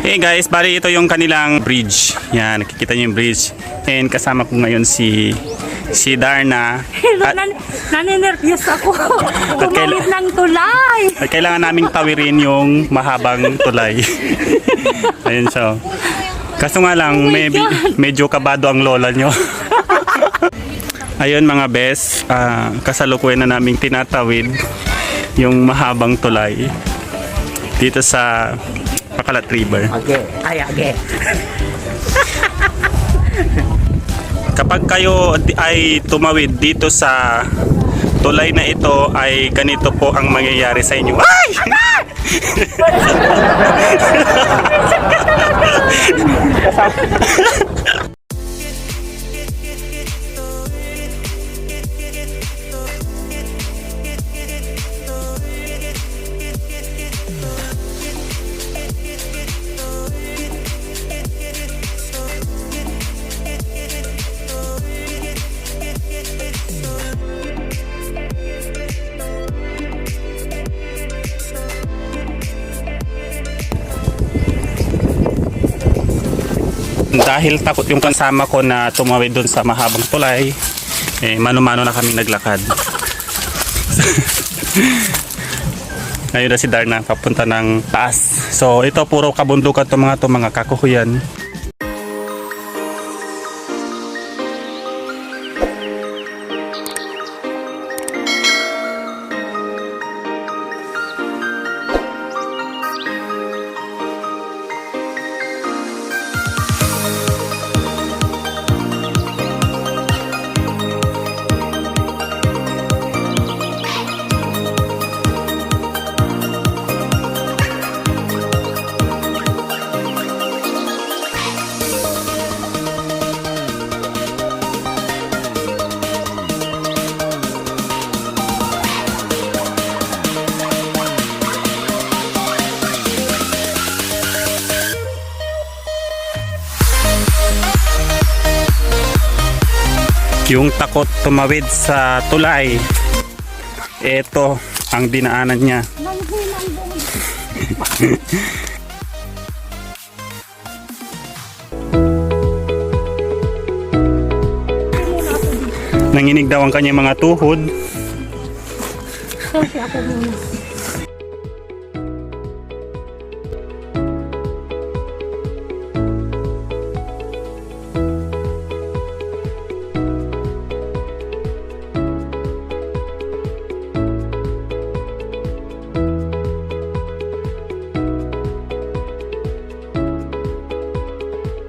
Hey guys, bali ito yung kanilang bridge. Yan, nakikita niyo yung bridge. And kasama ko ngayon si Darna. Naninervyos ako. Tumawid ng tulay. At kailangan naming tawirin yung mahabang tulay. Ayun siya. Kaso nga lang, medyo kabado ang lola nyo. Ayun mga bes, kasalukuyan na naming tinatawid yung mahabang tulay dito sa Bacalat River. Okay. Kapag kayo ay tumawid dito sa tulay na ito, ay ganito po ang mangyayari sa inyo. Ay! Dahil takot yung kasama ko na tumawid doon sa mahabang tulay, mano-mano na kami naglakad. Ngayon na si Darna papunta ng taas. So ito puro kabundukan to mga kakuhuyan. Yung takot tumawid sa tulay, ito ang dinaanan niya. Nanginig daw ang kanyang mga tuhod. Kasi ako muna.